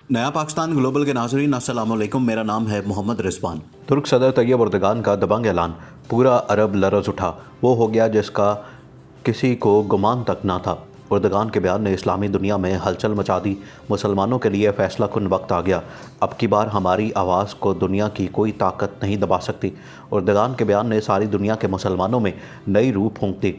नया पाकिस्तान ग्लोबल के नाज़रीन अस्सलाम वालेकुम। मेरा नाम है मोहम्मद रिजवान। तुर्क सदर तैयब एर्दोगान का दबंग ऐलान, पूरा अरब लरज़ उठा। वो हो गया जिसका किसी को गुमान तक ना था। एर्दोगान के बयान ने इस्लामी दुनिया में हलचल मचा दी। मुसलमानों के लिए फैसला कुन वक्त आ गया। अब की बार हमारी आवाज़ को दुनिया की कोई ताकत नहीं दबा सकती। एर्दोगान के बयान ने सारी दुनिया के मुसलमानों में नई रूह फूंक दी।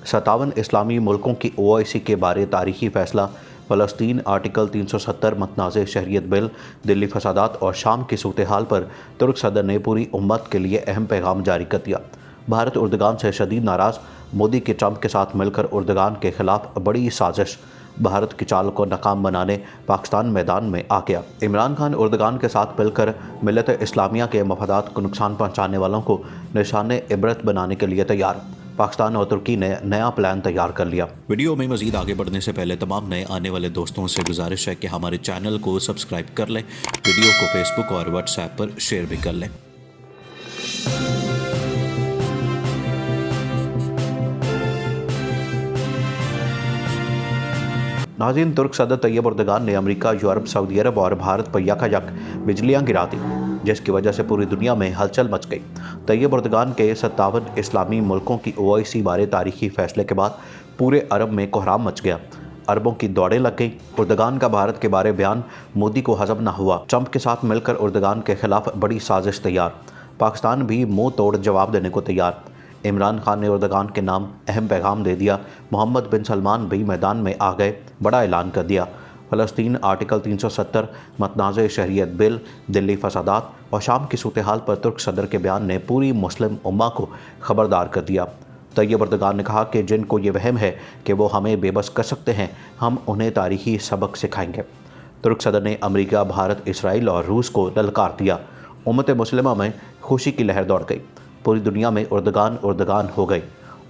57 इस्लामी मुल्कों की OIC के बारे तारीखी फ़ैसला, फ़लस्तीन, आर्टिकल 370, मतनाज़ शहरियत बिल, दिल्ली फसादात और शाम की सूरत हाल पर तुर्क सदर ने पूरी उम्मत के लिए अहम पैगाम जारी कर दिया। भारत एर्दोगान से शदीद नाराज़, मोदी के ट्रंप के साथ मिलकर एर्दोगान के खिलाफ बड़ी साजिश। भारत की चाल को नाकाम बनाने पाकिस्तान मैदान में आ गया। इमरान खान एर्दोगान के साथ मिलकर मिल्लत इस्लामिया के मफादात को नुकसान पहुँचाने वालों को निशान इबरत बनाने के लिए तैयार। पाकिस्तान और तुर्की ने नया प्लान तैयार कर लिया। वीडियो में मज़ीद आगे बढ़ने से पहले तमाम नए आने वाले दोस्तों से गुजारिश है कि हमारे चैनल को सब्सक्राइब कर लें, वीडियो को फेसबुक और व्हाट्सएप पर शेयर भी कर लें। नाज़रीन, तुर्क सदर तैयब एर्दोगान ने अमेरिका, यूरोप, सऊदी अरब और भारत पर यकायक बिजलियाँ गिरा दी, जिसकी वजह से पूरी दुनिया में हलचल मच गई। तैयब एर्दोगान के 57 इस्लामी मुल्कों की OIC बारे तारीखी फैसले के बाद पूरे अरब में कोहराम मच गया। अरबों की दौड़ें लग गई। एर्दोगान का भारत के बारे बयान मोदी को हजम न हुआ। ट्रंप के साथ मिलकर एर्दोगान के खिलाफ बड़ी साजिश तैयार। पाकिस्तान भी मुंह तोड़ जवाब देने को तैयार। इमरान खान ने एर्दोगान के नाम अहम पैगाम दे दिया। मोहम्मद बिन सलमान भी मैदान में आ गए, बड़ा ऐलान कर दिया। फ़लस्तीन, आर्टिकल 370, मतनाज़ शहरियत बिल, दिल्ली फसादात और शाम की सूरत हाल पर तुर्क सदर के बयान ने पूरी मुस्लिम उम्मा को खबरदार कर दिया। तैयब एर्दोगान ने कहा कि जिनको ये वहम है कि वो हमें बेबस कर सकते हैं, हम उन्हें तारीखी सबक सिखाएंगे। तुर्क सदर ने अमेरिका, भारत, इसराइल और रूस को ललकार दिया। उम्मत मुस्लिमा में खुशी की लहर दौड़ गई। पूरी दुनिया में एर्दोगान हो गई।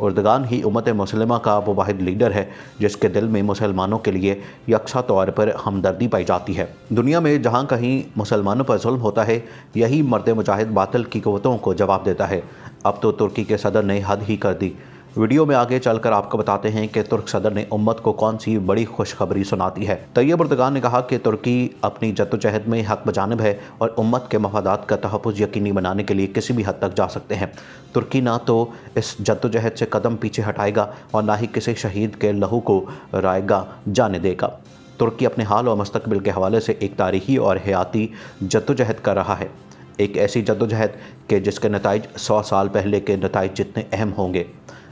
एर्दोगान ही उम्मत मुस्लिमा का वो वाहिद लीडर है जिसके दिल में मुसलमानों के लिए यकसा तौर पर हमदर्दी पाई जाती है। दुनिया में जहाँ कहीं मुसलमानों पर जुल्म होता है, यही मर्द मुजाहिद बातिल की क़ुव्वतों को जवाब देता है। अब तो तुर्की के सदर ने हद ही कर दी। वीडियो में आगे चलकर आपको बताते हैं कि तुर्क सदर ने उम्मत को कौन सी बड़ी खुशखबरी सुनाती है। तैयब एर्दोगान ने कहा कि तुर्की अपनी जद्दोजहद में हक बजानिब है और उम्मत के मफादात का तहफ़्फ़ुज़ यकीनी बनाने के लिए किसी भी हद तक जा सकते हैं। तुर्की ना तो इस जद्दोजहद से कदम पीछे हटाएगा और ना ही किसी शहीद के लहू को रायगा जाने देगा। तुर्की अपने हाल और मुस्तकबिल के हवाले से एक तारीखी और हयाती जद्दोजहद कर रहा है। एक ऐसी जद्दोजहद के जिसके नताइज 100 साल पहले के नताइज जितने अहम होंगे।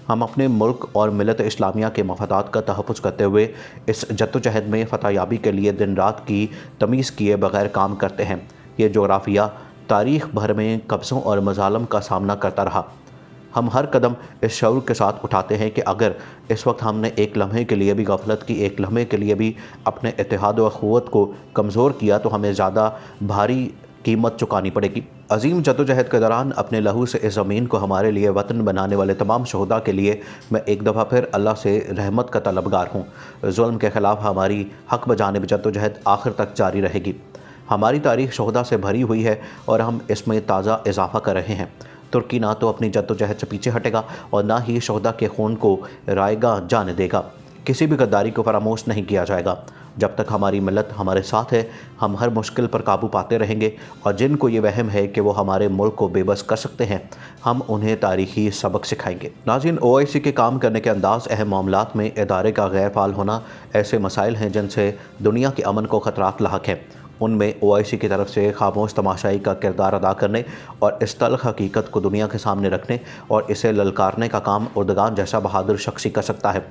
हम अपने मुल्क और मिल्लत इस्लामिया के मफादात का तहफ़्फ़ुज़ करते हुए इस जद्दोजहद में फ़तहयाबी के लिए दिन रात की तमीज़ किए बगैर काम करते हैं। ये जोग्राफिया तारीख़ भर में कब्ज़ों और मज़ालम का सामना करता रहा। हम हर कदम इस शऊर के साथ उठाते हैं कि अगर इस वक्त हमने एक लम्हे के लिए भी गफलत की, एक लम्हे के लिए भी अपने इत्तेहाद व क़ुव्वत को कमज़ोर किया, तो हमें ज़्यादा भारी कीमत चुकानी पड़ेगी। अजीम जद्दोजहद के दौरान अपने लहू से इस ज़मीन को हमारे लिए वतन बनाने वाले तमाम शहदा के लिए मैं एक दफ़ा फिर अल्लाह से रहमत का तलबगार हूँ। जुल्म के ख़िलाफ़ हमारी हक़ बजानिब जद्दोजहद आखिर तक जारी रहेगी। हमारी तारीख़ शहदा से भरी हुई है और हम इसमें ताज़ा इजाफ़ा कर रहे हैं। तुर्की ना तो अपनी जद्दोजहद से पीछे हटेगा और ना ही शहदा के खून को रायगा जाने देगा। किसी भी गद्दारी को फरामोश नहीं किया जाएगा। जब तक हमारी मिल्लत हमारे साथ है, हम हर मुश्किल पर काबू पाते रहेंगे और जिनको ये वहम है कि वो हमारे मुल्क को बेबस कर सकते हैं, हम उन्हें तारीखी सबक सिखाएंगे। नाज़रीन, OIC के काम करने के अंदाज़, अहम मामलात में इदारे का गैर फ़ाल होना ऐसे मसाइल हैं जिनसे दुनिया के अमन को ख़तरात लाहक हैं। उनमें OIC की तरफ से खामोश तमाशाई का किरदार अदा करने और इस तल्ख़ हकीकत को दुनिया के सामने रखने और इसे ललकारने का काम एर्दोगान जैसा बहादुर शख्स ही कर सकता है।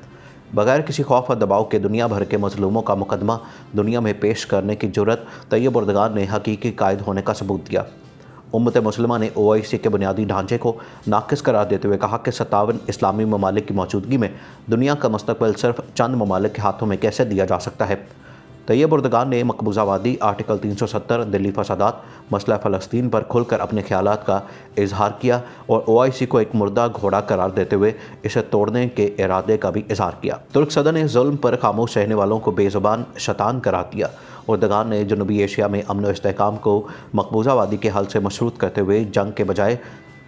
बगैर किसी खौफ और दबाव के दुनिया भर के मज़लूमों का मुकदमा दुनिया में पेश करने की जुर्रत तैयब एर्दोगान ने हकीकी कायद होने का सबूत दिया। उम्मत मुस्लिमा ने OIC के बुनियादी ढांचे को नाक़िस करार देते हुए कहा कि 57 इस्लामी ममालिक की मौजूदगी में दुनिया का मुस्तक़बिल सिर्फ चंद ममालिक के हाथों में कैसे दिया जा सकता है। तैयब एर्दोगान ने मकबूजावादी, आर्टिकल 370, दिल्ली फसादात, मसला फ़लस्तीन पर खुलकर अपने ख़यालात का इजहार किया और OIC को एक मुर्दा घोड़ा करार देते हुए इसे तोड़ने के इरादे का भी इजहार किया। तुर्क सदर ने जुल्म पर खामोश रहने वालों को बेज़ुबान शैतान करार दिया। एर्दोगान ने जनूबी एशिया में अमन व इस्तेहकाम को मकबूजावादी के हल से मशरूत करते हुए जंग के बजाय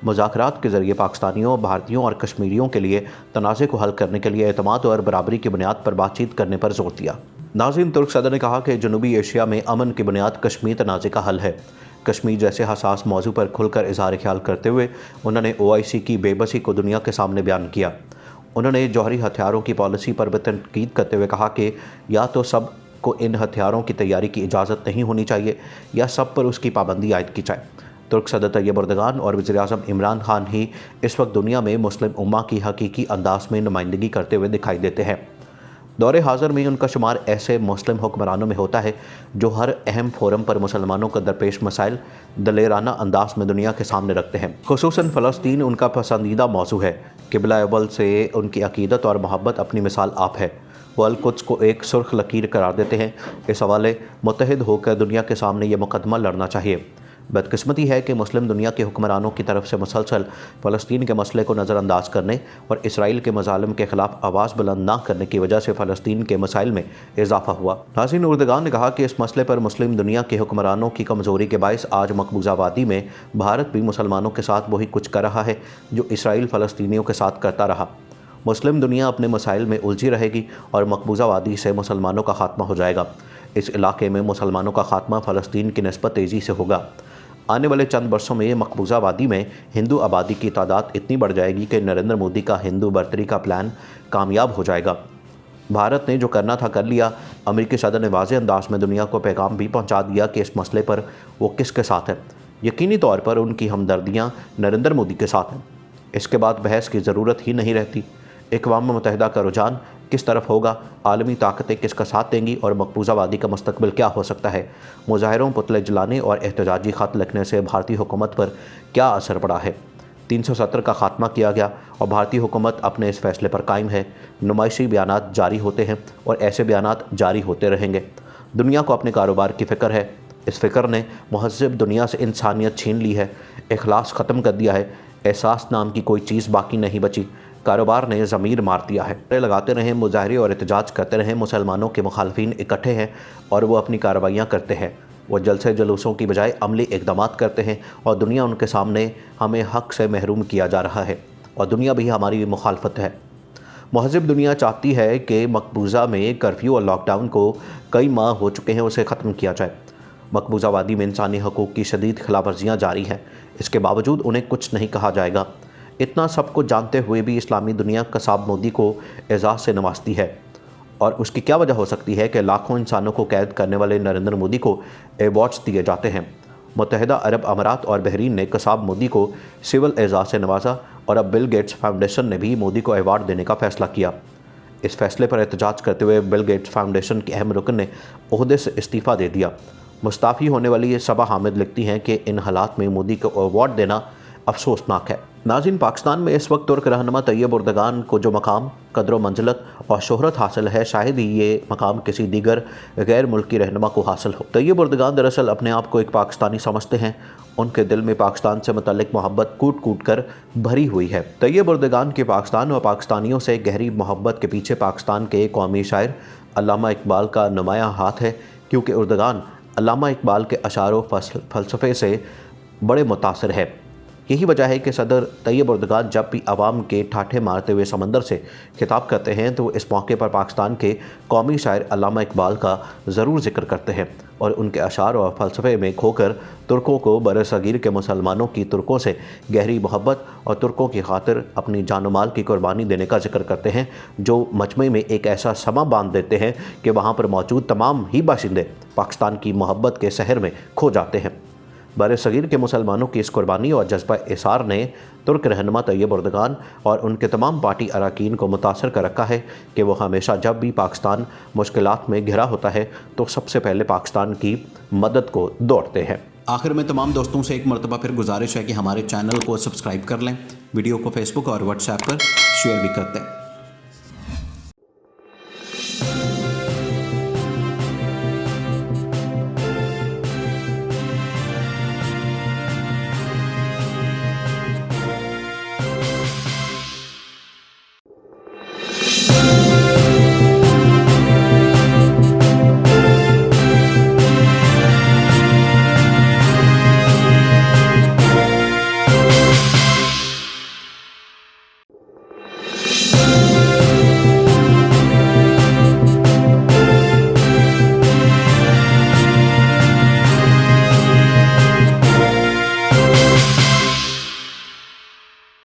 मुज़ाकरात के ज़रिए पाकिस्तानियों, भारतीयों और कश्मीरियों के लिए तनाज़े को हल करने के लिए एतमाद और बराबरी की बुनियाद पर बातचीत करने पर जोर दिया। नाज़रीन, तुर्क सदर ने कहा कि जनूबी एशिया में अमन की बुनियाद कश्मीर तनाज़े का हल है। कश्मीर जैसे हसास मौजू पर खुलकर इज़हार ख्याल करते हुए उन्होंने OIC की बेबसी को दुनिया के सामने बयान किया। उन्होंने जौहरी हथियारों की पॉलिसी पर भी तनकीद करते हुए कहा कि या तो सब को इन हथियारों की तैयारी की इजाज़त नहीं होनी चाहिए या सब पर उसकी पाबंदी आयद की जाए। तुर्क सदर तैयब एर्दोगान और वज़ीर-ए-आज़म इमरान खान ही इस वक्त दुनिया में मुस्लिम उम्मा की हकीकी अंदाज में नुमाइंदगी करते हुए दिखाई देते हैं। दौरे हाज़िर में उनका शुमार ऐसे मुस्लिम हुक्मरानों में होता है जो हर अहम फोरम पर मुसलमानों को दरपेश मसाइल दलेराना अंदाज में दुनिया के सामने रखते हैं। खुसूसन फ़लस्तीन उनका पसंदीदा मौजू है। क़िबला अव्वल से उनकी अक़ीदत और मोहब्बत अपनी मिसाल आप है। वो अल-कुद्स को एक सुर्ख लकीर करार देते हैं। इस हवाले मुत्तहिद होकर दुनिया के सामने ये मुकदमा लड़ना चाहिए। बदकिस्मती है कि मुस्लिम दुनिया के हुक्मरानों की तरफ से मुसलसल फ़लस्तीन के मसले को नज़रअंदाज करने और इसराइल के मज़ालिम के ख़िलाफ़ आवाज़ बुलंद ना करने की वजह से फ़लस्तीन के मसाइल में इजाफ़ा हुआ। नाज़रीन, एर्दोगान ने कहा कि इस मसले पर मुस्लिम दुनिया के हुक्मरानों की कमज़ोरी के बायस आज मकबूजा वादी में भारत भी मुसलमानों के साथ वही कुछ कर रहा है जो इसराइल फ़लस्तीनियों के साथ करता रहा। मुस्लिम दुनिया अपने मसाइल में उलझी रहेगी और मकबूजा वादी से मुसलमानों का खात्मा हो जाएगा। इस इलाके में मुसलमानों का खात्मा फ़लस्तीन की निस्बत तेज़ी से होगा। आने वाले चंद वर्षों में मकबूजा वादी में हिंदू आबादी की तादाद इतनी बढ़ जाएगी कि नरेंद्र मोदी का हिंदू बर्तरी का प्लान कामयाब हो जाएगा। भारत ने जो करना था कर लिया। अमेरिकी सदर ने वाज़ेह अंदाज में दुनिया को पैगाम भी पहुंचा दिया कि इस मसले पर वो किसके साथ है। यकीनी तौर पर उनकी हमदर्दियाँ नरेंद्र मोदी के साथ हैं। इसके बाद बहस की ज़रूरत ही नहीं रहती। अक़वाम मुत्तहिदा का रुझान किस तरफ होगा, आलमी ताकतें किसका साथ देंगी और मकबूजा वादी का मुस्तकबिल क्या हो सकता है। मुजाहिरों, पुतले जलाने और एहतजाजी ख़त लिखने से भारतीय हुकूमत पर क्या असर पड़ा है। 370 का खात्मा किया गया और भारतीय हुकूमत अपने इस फैसले पर कायम है। नुमाइशी बयानात जारी होते हैं और ऐसे बयानात जारी होते रहेंगे। दुनिया को अपने कारोबार की फ़िक्र है। इस फ़िक्र ने महज़ब दुनिया से इंसानियत छीन ली है, इखलास ख़त्म कर दिया है। एहसास नाम की कोई चीज़ बाकी नहीं बची। कारोबार ने ज़मीर मार दिया है। लगाते रहें, मुजाहरे और एहतजाज करते रहें। मुसलमानों के मुखालफिन इकट्ठे हैं और वो अपनी कार्रवाइयाँ करते हैं। वो जलसे जुलूसों की बजाय अमली इक़दामात करते हैं और दुनिया उनके सामने हमें हक़ से महरूम किया जा रहा है और दुनिया भी हमारी मुखालफत है। महज़ब दुनिया चाहती है कि मकबूजा में कर्फ्यू और लॉकडाउन को कई माह हो चुके हैं, उसे ख़त्म किया जाए। मकबूजा वादी में इंसानी हकूक़ की शदीद खिलाफवर्जियाँ जारी हैं। इसके बावजूद उन्हें कुछ नहीं कहा जाएगा। इतना सब कुछ जानते हुए भी इस्लामी दुनिया कसाब मोदी को एजाज़ से नवाजती है और उसकी क्या वजह हो सकती है कि लाखों इंसानों को कैद करने वाले नरेंद्र मोदी को अवार्ड्स दिए जाते हैं। मुत्तहिदा अरब अमारात और बहरीन ने कसाब मोदी को सिविल एजाज़ से नवाजा और अब बिल गेट्स फाउंडेशन ने भी मोदी को अवार्ड देने का फ़ैसला किया। इस फैसले पर एहतजाज करते हुए बिल गेट्स फाउंडेशन के अहम रुकन ने ओहदे से इस्तीफ़ा दे दिया। मुस्ताफ़ी होने वाली ये सबा हामिद लिखती हैं कि इन हालात में मोदी को अवार्ड देना अफसोसनाक है। नाज़रीन, पाकिस्तान में इस वक्त तुर्क रहनुमा तैयब एर्दोगान को जो मकाम, कदर व मंजिलत और शोहरत हासिल है, शायद ही ये मकाम किसी दीगर गैर मुल्की रहनुमा को हासिल हो। तैयब एर्दोगान दरअसल अपने आप को एक पाकिस्तानी समझते हैं। उनके दिल में पाकिस्तान से मुतल्लिक मोहब्बत कूट कूट कर भरी हुई है। तैयब एर्दोगान की पाकिस्तान और पाकिस्तानियों से गहरी मोहब्बत के पीछे पाकिस्तान के कौमी शायर अल्लामा इकबाल का नुमायाँ हाथ है, क्योंकि एर्दोगान अल्लामा इकबाल के अशार व फ़लसफ़े से बड़े मुतासिर है। यही वजह है कि सदर तैयब एर्दोगान जब भी आवाम के ठाठे मारते हुए समंदर से खिताब करते हैं तो इस मौके पर पाकिस्तान के कौमी शायर अल्लामा इकबाल का ज़रूर जिक्र करते हैं और उनके अशार और फ़लसफ़े में खोकर तुर्कों को बरसगीर के मुसलमानों की तुर्कों से गहरी मोहब्बत और तुर्कों की खातिर अपनी जान माल की कुर्बानी देने का जिक्र करते हैं, जो मजमे में एक ऐसा समा बांध देते हैं कि वहाँ पर मौजूद तमाम ही बाशिंदे पाकिस्तान की मोहब्बत के शहर में खो जाते हैं। बरसगीर के मुसलमानों की इस कुर्बानी और जज्बा इसार ने तुर्क रहनुमा तैयब एर्दोगान और उनके तमाम पार्टी अरकान को मुतासर कर रखा है कि वो हमेशा जब भी पाकिस्तान मुश्किलात में घिरा होता है तो सबसे पहले पाकिस्तान की मदद को दौड़ते हैं। आखिर में तमाम दोस्तों से एक मरतबा फिर गुजारिश है कि हमारे चैनल को सब्सक्राइब कर लें, वीडियो को फेसबुक और व्हाट्सएप पर शेयर भी करते हैं।